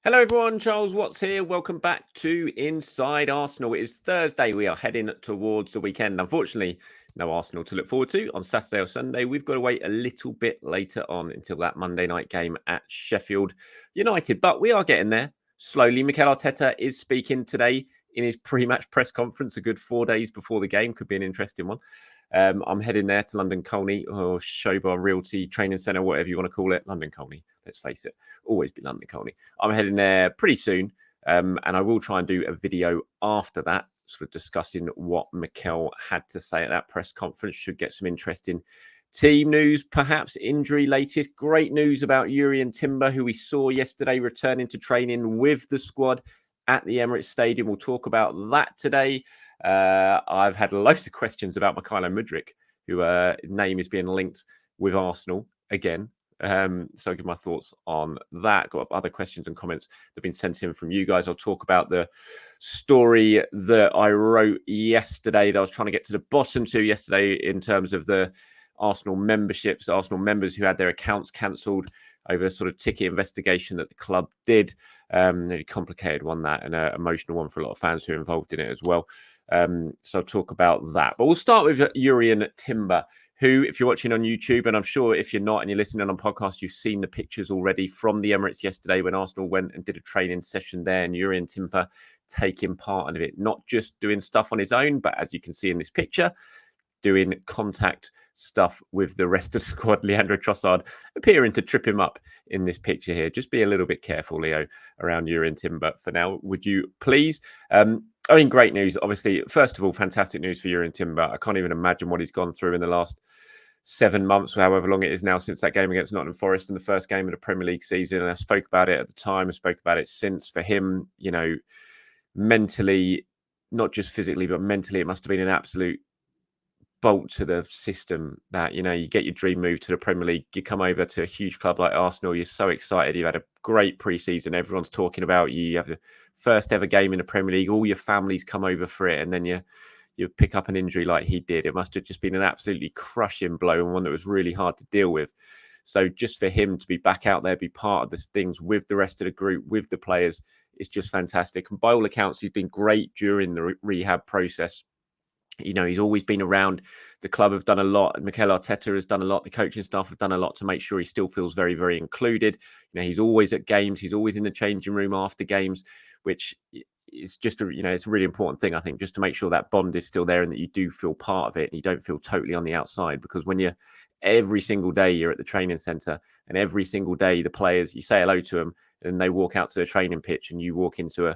Hello, everyone. Charles Watts here. Welcome back to Inside Arsenal. It is Thursday. We are heading towards the weekend. Unfortunately, no Arsenal to look forward to on Saturday or Sunday. We've got to wait a little bit later on until that Monday night game at Sheffield United. But we are getting there slowly. Mikel Arteta is speaking today in his pre-match press conference a good 4 days before the game. Could be an interesting one. I'm heading there to London Colney or Showbar Realty Training Centre, whatever you want to call it. London Colney, let's face it. Always be London Colney. I'm heading there pretty soon. And I will try and do a video after that, sort of discussing what Mikel had to say at that press conference. Should get some interesting team news, perhaps injury latest. Great news about Jurrien Timber, who we saw yesterday returning to training with the squad at the Emirates Stadium. We'll talk about that today. I've had loads of questions about Mykhailo Mudryk, who name is being linked with Arsenal again. So I'll give my thoughts on that. Got other questions and comments that have been sent in from you guys. I'll talk about the story that I wrote yesterday that I was trying to get to the bottom to yesterday in terms of the Arsenal memberships, Arsenal members who had their accounts cancelled over a sort of ticket investigation that the club did. Really complicated one, that, and an emotional one for a lot of fans who are involved in it as well. So I'll talk about that. But we'll start with Jurrien Timber, who, if you're watching on YouTube, and I'm sure if you're not and you're listening on podcast, you've seen the pictures already from the Emirates yesterday when Arsenal went and did a training session there, and Jurrien Timber taking part in it, not just doing stuff on his own, but as you can see in this picture, doing contact stuff with the rest of the squad. Leandro Trossard appearing to trip him up in this picture here. Just be a little bit careful, Leo, around Jurrien Timber for now, would you please? Great news. Obviously, first of all, fantastic news for Jurrien Timber. I can't even imagine what he's gone through in the last 7 months, however long it is now since that game against Nottingham Forest in the first game of the Premier League season. And I spoke about it at the time. I spoke about it since. For him, mentally, not just physically, but mentally, it must have been an absolute bolt to the system that, you get your dream move to the Premier League, you come over to a huge club like Arsenal, you're so excited, you've had a great pre-season, everyone's talking about you, you have the first ever game in the Premier League, all your families come over for it, and then you pick up an injury like he did. It must have just been an absolutely crushing blow, and one that was really hard to deal with. So just for him to be back out there, be part of the things with the rest of the group, with the players, is just fantastic. And by all accounts, he's been great during the rehab process. He's always been around. The club have done a lot. Mikel Arteta has done a lot. The coaching staff have done a lot to make sure he still feels very, very included. He's always at games. He's always in the changing room after games, which is just it's a really important thing, I think, just to make sure that bond is still there and that you do feel part of it and you don't feel totally on the outside. Because when you're every single day you're at the training centre and every single day the players, you say hello to them and they walk out to the training pitch and you walk into a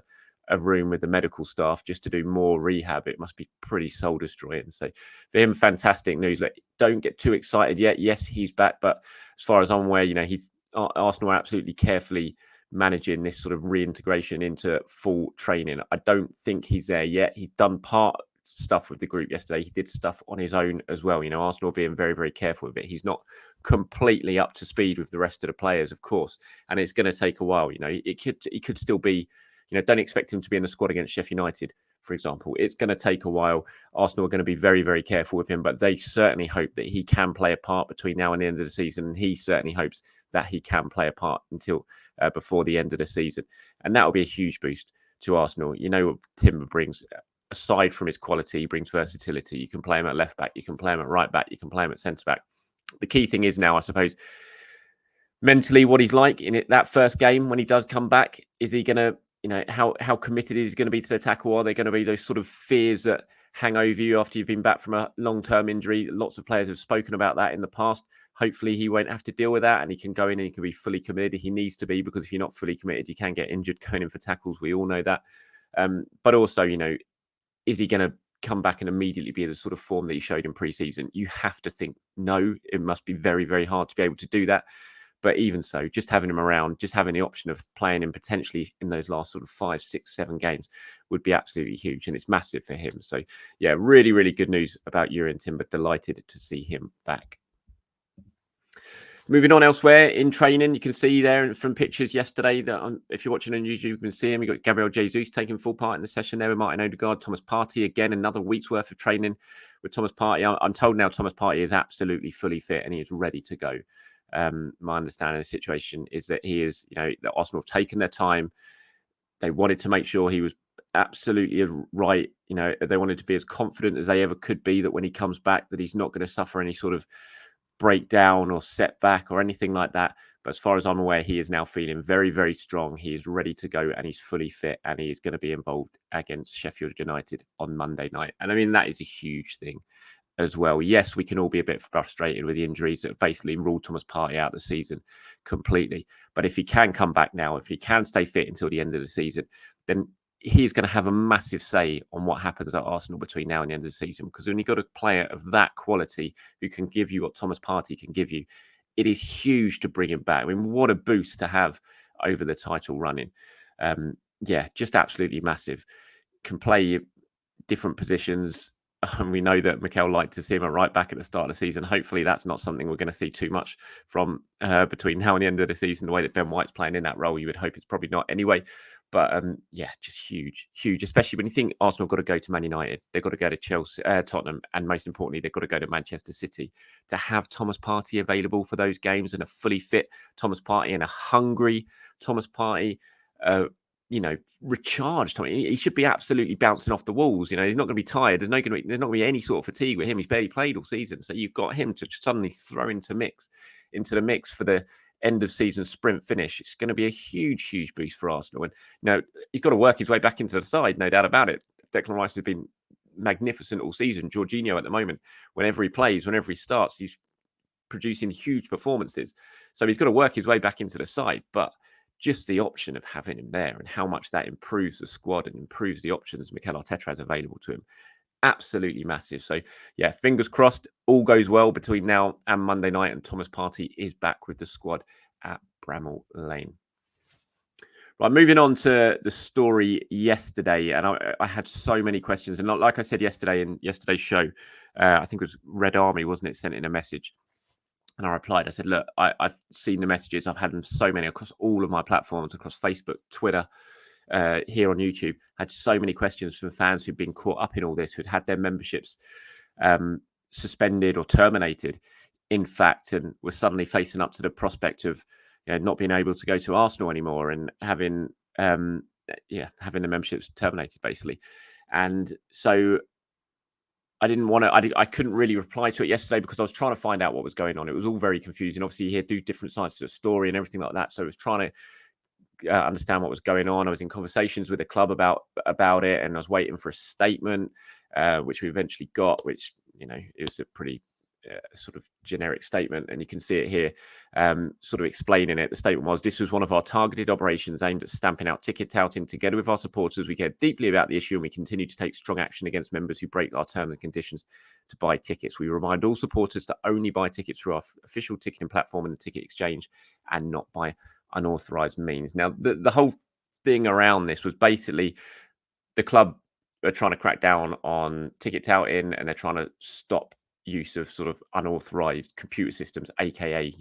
room with the medical staff just to do more rehab, it must be pretty soul destroying. So for him, fantastic news. Don't get too excited yet. Yes, he's back, but as far as I'm aware, Arsenal are absolutely carefully managing this sort of reintegration into full training. I don't think he's there yet. He's done part stuff with the group yesterday. He did stuff on his own as well. Arsenal being very, very careful with it. He's not completely up to speed with the rest of the players, of course, and it's going to take a while. He could still be. Don't expect him to be in the squad against Sheffield United, for example. It's going to take a while. Arsenal are going to be very, very careful with him, but they certainly hope that he can play a part between now and the end of the season. And he certainly hopes that he can play a part until before the end of the season. And that will be a huge boost to Arsenal. What Timber brings, aside from his quality, he brings versatility. You can play him at left back, you can play him at right back, you can play him at centre back. The key thing is now, I suppose, mentally what he's like in that first game when he does come back. Is he going to, how committed is he going to be to the tackle? Are there going to be those sort of fears that hang over you after you've been back from a long-term injury? Lots of players have spoken about that in the past. Hopefully he won't have to deal with that and he can go in and he can be fully committed. He needs to be, because if you're not fully committed, you can get injured going in for tackles. We all know that. But also, is he going to come back and immediately be the sort of form that he showed in pre-season? You have to think no. It must be very, very hard to be able to do that. But even so, just having him around, just having the option of playing him potentially in those last sort of 5, 6, 7 games would be absolutely huge. And it's massive for him. So, yeah, really, really good news about Jurrien Timber. Delighted to see him back. Moving on elsewhere in training, you can see there from pictures yesterday that if you're watching on YouTube, you can see him. You've got Gabriel Jesus taking full part in the session there with Martin Odegaard, Thomas Partey. Again, another week's worth of training with Thomas Partey. I'm told now Thomas Partey is absolutely fully fit and he is ready to go. My understanding of the situation is that he is, that Arsenal have taken their time. They wanted to make sure he was absolutely right. They wanted to be as confident as they ever could be that when he comes back, that he's not going to suffer any sort of breakdown or setback or anything like that. But as far as I'm aware, he is now feeling very, very strong. He is ready to go and he's fully fit and he is going to be involved against Sheffield United on Monday night. And I mean, that is a huge thing as well. Yes, we can all be a bit frustrated with the injuries that have basically ruled Thomas Partey out of the season completely. But if he can come back now, if he can stay fit until the end of the season, then he's going to have a massive say on what happens at Arsenal between now and the end of the season. Because when you've got a player of that quality who can give you what Thomas Partey can give you, it is huge to bring him back. I mean, what a boost to have over the title running. Yeah, just absolutely massive. Can play different positions. And we know that Mykhailo liked to see him at right back at the start of the season. Hopefully, that's not something we're going to see too much from between now and the end of the season. The way that Ben White's playing in that role, you would hope it's probably not anyway. But yeah, just huge, especially when you think Arsenal got to go to Man United, they've got to go to Chelsea, Tottenham, and most importantly, they've got to go to Manchester City. To have Thomas Partey available for those games and a fully fit Thomas Partey and a hungry Thomas Partey, recharged. I mean, he should be absolutely bouncing off the walls. He's not going to be tired. There's not going to be any sort of fatigue with him. He's barely played all season, so you've got him to suddenly throw into the mix for the end of season sprint finish. It's going to be a huge boost for Arsenal. And he's got to work his way back into the side, no doubt about it. Declan Rice has been magnificent all season. Jorginho at the moment, whenever he plays, whenever he starts, he's producing huge performances. So he's got to work his way back into the side, but just the option of having him there and how much that improves the squad and improves the options Mikel Arteta has available to him. Absolutely massive. So, yeah, fingers crossed, all goes well between now and Monday night, and Thomas Partey is back with the squad at Bramall Lane. Right, moving on to the story yesterday, and I had so many questions. And like I said yesterday in yesterday's show, I think it was Red Army, wasn't it, sent in a message. And I replied, I said, look, I've seen the messages. I've had them so many across all of my platforms, across Facebook, Twitter, here on YouTube. I had so many questions from fans who'd been caught up in all this, who'd had their memberships suspended or terminated, in fact, and were suddenly facing up to the prospect of not being able to go to Arsenal anymore and having the memberships terminated, basically. And so I didn't want to, I couldn't really reply to it yesterday because I was trying to find out what was going on. It was all very confusing. Obviously, you hear two different sides to the story and everything like that. So I was trying to understand what was going on. I was in conversations with the club about it, and I was waiting for a statement, which we eventually got, which, it was a pretty sort of generic statement, and you can see it here, sort of explaining it. The statement was, this was one of our targeted operations aimed at stamping out ticket touting. Together with our supporters, we care deeply about the issue, and we continue to take strong action against members who break our terms and conditions to buy tickets. We remind all supporters to only buy tickets through our official ticketing platform and the ticket exchange, and not by unauthorized means. Now, the whole thing around this was basically the club are trying to crack down on ticket touting, and they're trying to stop use of sort of unauthorized computer systems, aka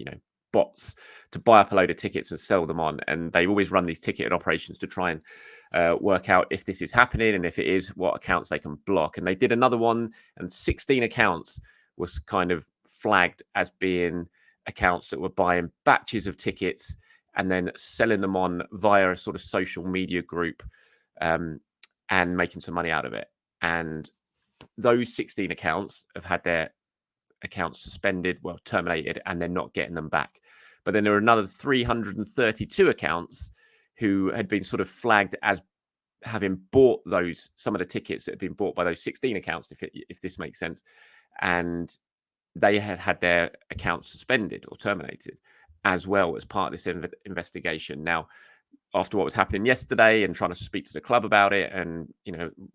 bots, to buy up a load of tickets and sell them on. And they always run these ticketing operations to try and work out if this is happening, and if it is, what accounts they can block. And they did another one, and 16 accounts was kind of flagged as being accounts that were buying batches of tickets and then selling them on via a sort of social media group, and making some money out of it. And those 16 accounts have had their accounts suspended, terminated, and they're not getting them back. But then there are another 332 accounts who had been sort of flagged as having bought some of the tickets that had been bought by those 16 accounts, if this makes sense. And they had their accounts suspended or terminated as well as part of this investigation. Now, after what was happening yesterday and trying to speak to the club about it and,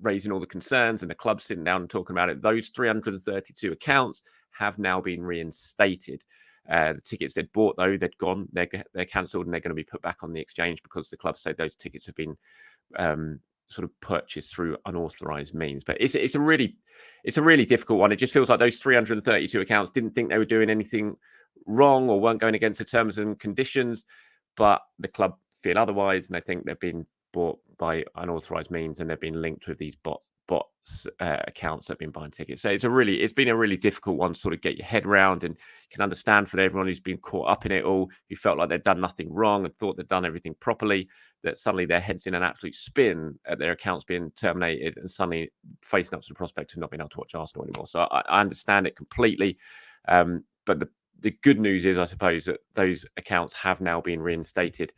raising all the concerns, and the club sitting down and talking about it, those 332 accounts have now been reinstated. The tickets they'd bought, though, they're gone. They're cancelled, and they're going to be put back on the exchange because the club said those tickets have been sort of purchased through unauthorized means. But it's a really difficult one. It just feels like those 332 accounts didn't think they were doing anything wrong or weren't going against the terms and conditions, but the club feel otherwise, and they think they've been bought by unauthorized means, and they've been linked with these bot bots accounts that have been buying tickets. So it's been a really difficult one to sort of get your head around, and you can understand for everyone who's been caught up in it all, who felt like they'd done nothing wrong and thought they'd done everything properly, that suddenly their head's in an absolute spin at their accounts being terminated and suddenly facing up to the prospect of not being able to watch Arsenal anymore. So I understand it completely. But the good news is, I suppose, that those accounts have now been reinstated,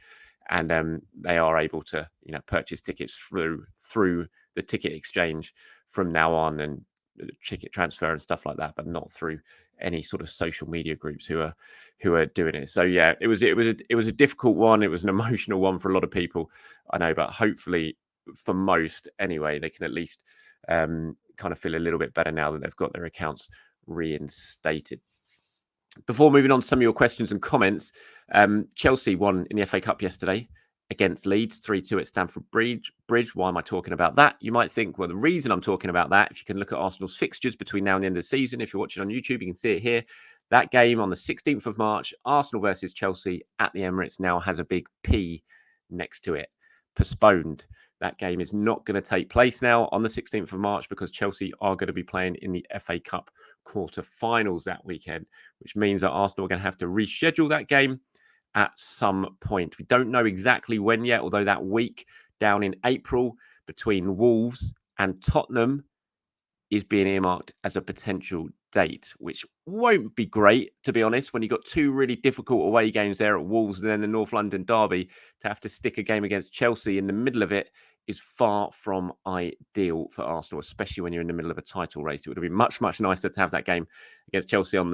and they are able to, purchase tickets through the ticket exchange from now on, and ticket transfer and stuff like that, but not through any sort of social media groups who are doing it. So yeah, it was a difficult one. It was an emotional one for a lot of people, I know, but hopefully for most anyway, they can at least kind of feel a little bit better now that they've got their accounts reinstated. Before moving on to some of your questions and comments, Chelsea won in the FA Cup yesterday against Leeds, 3-2 at Stamford Bridge. Why am I talking about that? You might think, well, the reason I'm talking about that, if you can look at Arsenal's fixtures between now and the end of the season, if you're watching on YouTube, you can see it here. That game on the 16th of March, Arsenal versus Chelsea at the Emirates, now has a big P next to it. Postponed. That game is not going to take place now on the 16th of March because Chelsea are going to be playing in the FA Cup quarter-finals that weekend, which means that Arsenal are going to have to reschedule that game at some point. We don't know exactly when yet, although that week down in April between Wolves and Tottenham is being earmarked as a potential date, which won't be great, to be honest, when you've got two really difficult away games there at Wolves and then the North London derby. To have to stick a game against Chelsea in the middle of it is far from ideal for Arsenal, especially when you're in the middle of a title race. It would have been much, much nicer to have that game against Chelsea on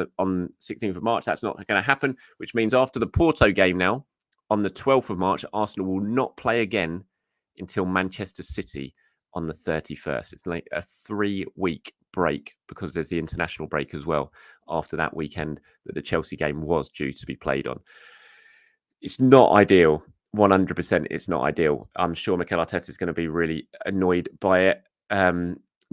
16th of March. That's not going to happen, which means after the Porto game now, on the 12th of March, Arsenal will not play again until Manchester City on the 31st. It's like a 3-week break because there's the international break as well after that weekend that the Chelsea game was due to be played on. It's not ideal. 100% it's not ideal. I'm sure Mikel Arteta is going to be really annoyed by it,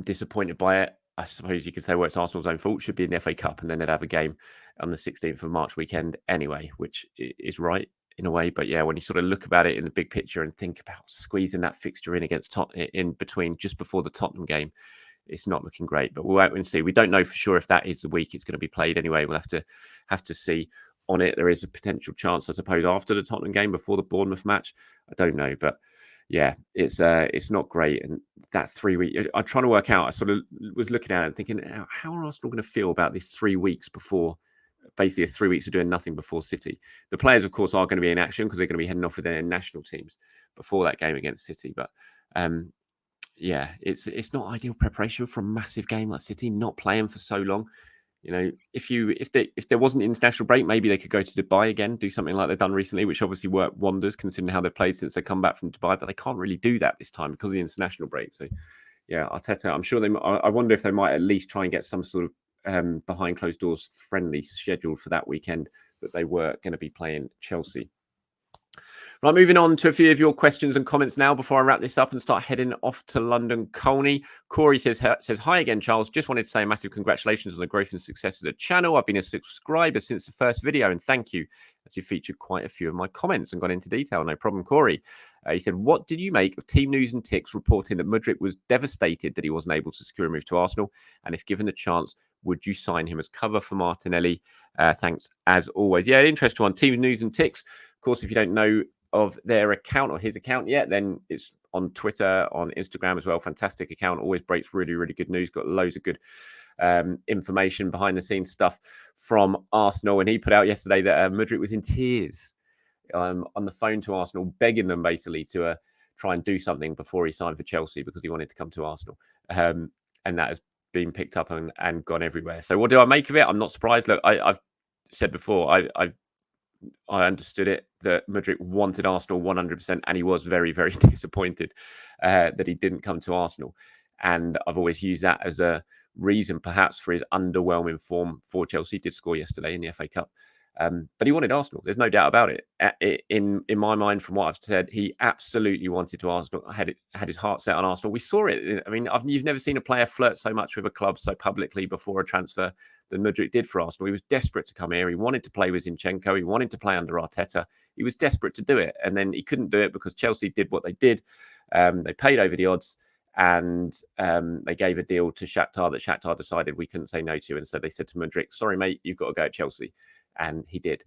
disappointed by it. I suppose you could say, well, it's Arsenal's own fault. Should be in the FA Cup, and then they'd have a game on the 16th of March weekend anyway, which is right in a way. But yeah, when you sort of look about it in the big picture and think about squeezing that fixture in against in between just before the Tottenham game, it's not looking great. But we'll wait and see. We don't know for sure if that is the week it's going to be played anyway. We'll have to see on it. There is a potential chance, I suppose, after the Tottenham game, before the Bournemouth match. I don't know, but yeah, it's not great. And that 3 week, I'm trying to work out. I sort of was looking at it and thinking, how are Arsenal going to feel about these 3 weeks before? Basically 3 weeks of doing nothing before City. The players, of course, are going to be in action because they're going to be heading off with their national teams before that game against City. But yeah, it's not ideal preparation for a massive game like City, not playing for so long. If there wasn't an international break, maybe they could go to Dubai again, do something like they've done recently, which obviously worked wonders considering how they've played since they come back from Dubai. But they can't really do that this time because of the international break. So yeah, Arteta, I'm sure I wonder if they might at least try and get some sort of behind closed doors friendly scheduled for that weekend that they were going to be playing Chelsea. Right, moving on to a few of your questions and comments now before I wrap this up and start heading off to London Colney. Corey says, hi again, Charles. Just wanted to say a massive congratulations on the growth and success of the channel. I've been a subscriber since the first video, and thank you, as you featured quite a few of my comments and got into detail. No problem, Corey. He said, what did you make of Team News and Ticks reporting that Mudryk was devastated that he wasn't able to secure a move to Arsenal? And if given the chance, would you sign him as cover for Martinelli? Thanks, as always. Yeah, interesting one. Team News and Ticks. Of course, if you don't know of their account or his account yet, then it's on Twitter, on Instagram as well. Fantastic account. Always breaks really, really good news. Got loads of good information, behind the scenes stuff from Arsenal. And he put out yesterday that Mudryk was in tears on the phone to Arsenal, begging them basically to try and do something before he signed for Chelsea because he wanted to come to Arsenal. And that has been picked up and gone everywhere. So what do I make of it? I'm not surprised. Look, I've said before, I understood it that Mudryk wanted Arsenal 100%, and he was very, very disappointed that he didn't come to Arsenal. And I've always used that as a reason, perhaps, for his underwhelming form for Chelsea. He did score yesterday in the FA Cup. But he wanted Arsenal. There's no doubt about it. In my mind, from what I've said, he absolutely wanted to Arsenal. Had his heart set on Arsenal. We saw it. I mean, you've never seen a player flirt so much with a club so publicly before a transfer than Mudryk did for Arsenal. He was desperate to come here. He wanted to play with Zinchenko. He wanted to play under Arteta. He was desperate to do it, and then he couldn't do it because Chelsea did what they did. They paid over the odds, and they gave a deal to Shakhtar that Shakhtar decided we couldn't say no to, and so they said to Mudryk, "Sorry, mate, you've got to go at Chelsea," and he did.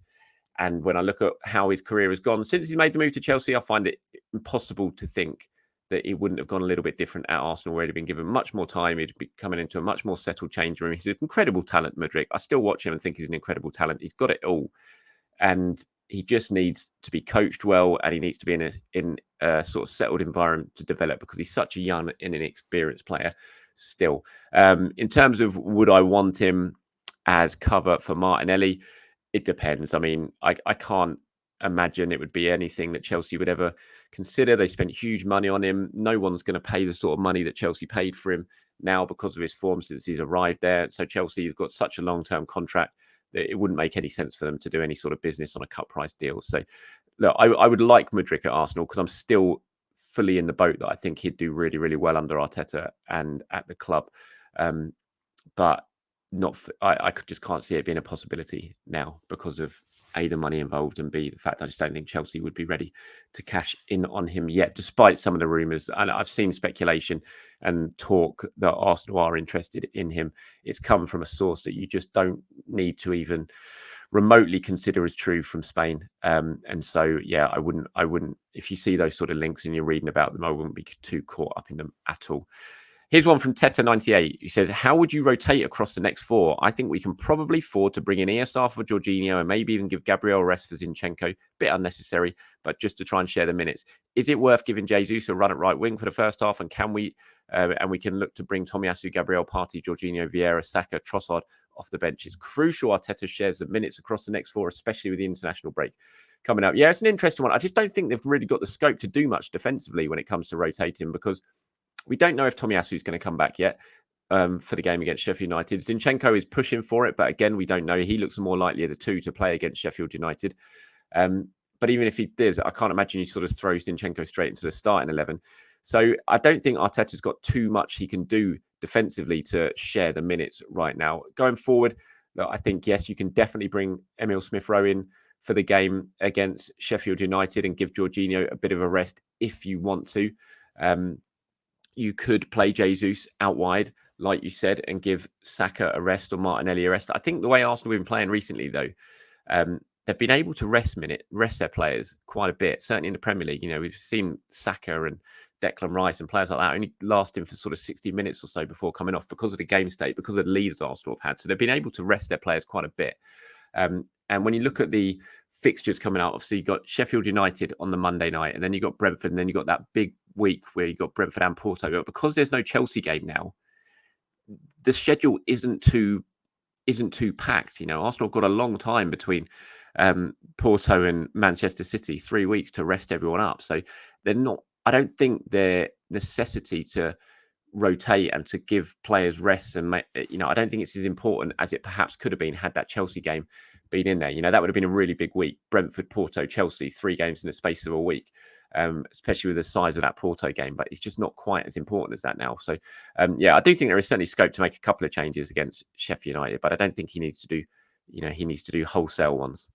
And when I look at how his career has gone since he made the move to Chelsea, I find it impossible to think that it wouldn't have gone a little bit different at Arsenal, where he'd been given much more time. He'd be coming into a much more settled change room. He's an incredible talent, Mudryk. I still watch him and think he's an incredible talent. He's got it all. And he just needs to be coached well, and he needs to be in a sort of settled environment to develop, because he's such a young and inexperienced player still. In terms of would I want him as cover for Martinelli, it depends. I mean, I can't imagine it would be anything that Chelsea would ever consider. They spent huge money on him. No one's going to pay the sort of money that Chelsea paid for him now because of his form since he's arrived there. So Chelsea have got such a long-term contract that it wouldn't make any sense for them to do any sort of business on a cut price deal. So look, I would like Mudryk at Arsenal, because I'm still fully in the boat that I think he'd do really, really well under Arteta and at the club. But not, I just can't see it being a possibility now because of A, the money involved, and B, the fact I just don't think Chelsea would be ready to cash in on him yet, despite some of the rumours. And I've seen speculation and talk that Arsenal are interested in him. It's come from a source that you just don't need to even remotely consider as true from Spain. And so, yeah, I wouldn't, if you see those sort of links and you're reading about them, I wouldn't be too caught up in them at all. Here's one from Teta98. He says, how would you rotate across the next four? I think we can probably afford to bring in ESR for Jorginho and maybe even give Gabriel a rest for Zinchenko. Bit unnecessary, but just to try and share the minutes. Is it worth giving Jesus a run at right wing for the first half? And can we look to bring Tomiyasu, Gabriel, Partey, Jorginho, Vieira, Saka, Trossard off the bench? It's crucial Arteta shares the minutes across the next four, especially with the international break coming up. Yeah, it's an interesting one. I just don't think they've really got the scope to do much defensively when it comes to rotating, because we don't know if Tomiyasu is going to come back yet for the game against Sheffield United. Zinchenko is pushing for it, but again, we don't know. He looks more likely of the two to play against Sheffield United. But even if he does, I can't imagine he sort of throws Zinchenko straight into the starting 11. So I don't think Arteta's got too much he can do defensively to share the minutes right now. Going forward, I think, yes, you can definitely bring Emile Smith-Rowe in for the game against Sheffield United and give Jorginho a bit of a rest if you want to. You could play Jesus out wide, like you said, and give Saka a rest or Martinelli a rest. I think the way Arsenal have been playing recently, though, they've been able to rest their players quite a bit. Certainly in the Premier League, we've seen Saka and Declan Rice and players like that only lasting for sort of 60 minutes or so before coming off, because of the game state, because of the leads Arsenal have had. So they've been able to rest their players quite a bit. And when you look at the fixtures coming out, obviously you've got Sheffield United on the Monday night, and then you've got Brentford, and then you've got that big week where you've got Brentford and Porto. But because there's no Chelsea game now, the schedule isn't too packed. Arsenal have got a long time between Porto and Manchester City, 3 weeks to rest everyone up. So they're not, I don't think their necessity to rotate and to give players rests and I don't think it's as important as it perhaps could have been had that Chelsea game been in there. That would have been a really big week. Brentford, Porto, Chelsea, 3 games in the space of a week, especially with the size of that Porto game. But it's just not quite as important as that now. So I do think there is certainly scope to make a couple of changes against Sheffield United, but I don't think he needs to do wholesale ones.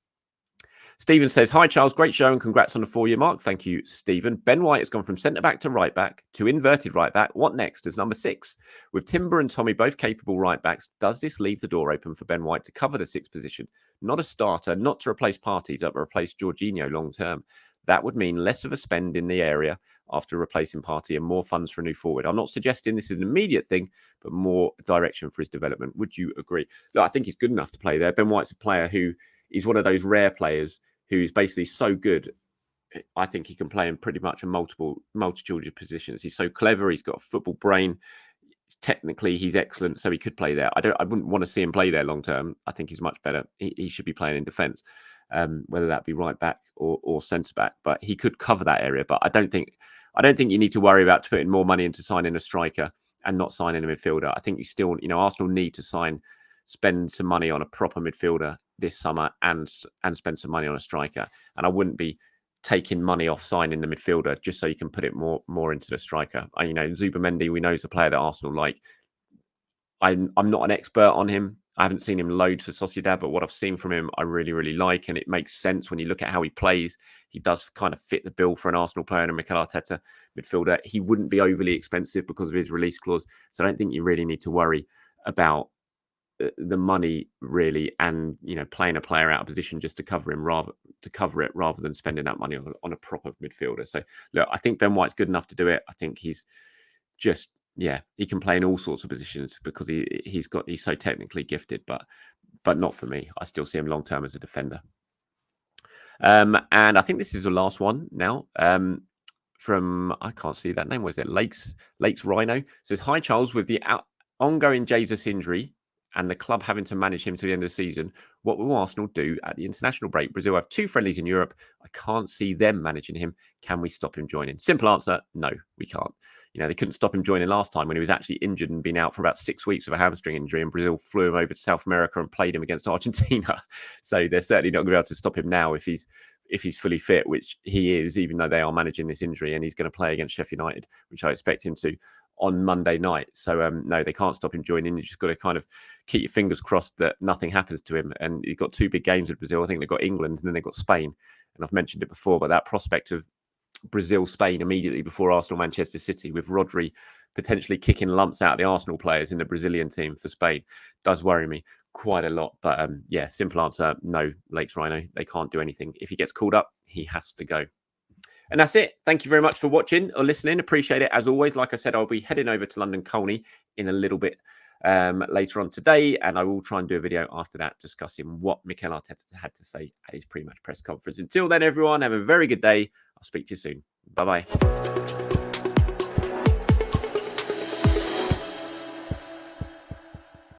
Stephen says, hi, Charles. Great show and congrats on the 4-year mark. Thank you, Stephen. Ben White has gone from centre-back to right-back to inverted right-back. What next as number 6? With Timber and Tommy both capable right-backs, does this leave the door open for Ben White to cover the 6th position? Not a starter, not to replace Partey, but replace Jorginho long-term. That would mean less of a spend in the area after replacing Partey and more funds for a new forward. I'm not suggesting this is an immediate thing, but more direction for his development. Would you agree? Look, I think he's good enough to play there. Ben White's a player who is one of those rare players who is basically so good. I think he can play in pretty much a multitude of positions. He's so clever. He's got a football brain. Technically, he's excellent, so he could play there. I wouldn't want to see him play there long term. I think he's much better. He should be playing in defence, whether that be right back or centre back. But he could cover that area. But I don't think you need to worry about putting more money into signing a striker and not signing a midfielder. I think you still, Arsenal need to spend some money on a proper midfielder this summer and spend some money on a striker. And I wouldn't be taking money off signing the midfielder just so you can put it more into the striker. Zubimendi, we know, is a player that Arsenal like. I'm not an expert on him. I haven't seen him loads for Sociedad, but what I've seen from him, I really, really like. And it makes sense when you look at how he plays. He does kind of fit the bill for an Arsenal player and a Mikel Arteta midfielder. He wouldn't be overly expensive because of his release clause. So I don't think you really need to worry about the money really, and playing a player out of position just to cover it rather than spending that money on a proper midfielder. So look, I think Ben White's good enough to do it. I think he's just he can play in all sorts of positions because he's so technically gifted, but not for me. I still see him long term as a defender. And I think this is the last one now. From I can't see that name. Was it Lakes Rhino? Says, hi Charles, with the ongoing Jesus injury and the club having to manage him to the end of the season, what will Arsenal do at the international break? Brazil have 2 friendlies in Europe. I can't see them managing him. Can we stop him joining? Simple answer, no, we can't. They couldn't stop him joining last time when he was actually injured and been out for about 6 weeks with a hamstring injury, and Brazil flew him over to South America and played him against Argentina. So they're certainly not going to be able to stop him now if he's fully fit, which he is, even though they are managing this injury, and he's going to play against Sheffield United, which I expect him to on Monday night. So no, they can't stop him joining. You just got to kind of keep your fingers crossed that nothing happens to him. And he's got 2 big games with Brazil. I think they've got England and then they've got Spain. And I've mentioned it before, but that prospect of Brazil, Spain immediately before Arsenal, Manchester City, with Rodri potentially kicking lumps out of the Arsenal players in the Brazilian team for Spain, does worry me quite a lot. But simple answer, no, Lakes Rhino, they can't do anything. If he gets called up, he has to go. And that's it. Thank you very much for watching or listening. Appreciate it. As always, like I said, I'll be heading over to London Colney in a little bit later on today, and I will try and do a video after that discussing what Mikel Arteta had to say at his pre-match press conference. Until then, everyone, have a very good day. I'll speak to you soon. Bye-bye.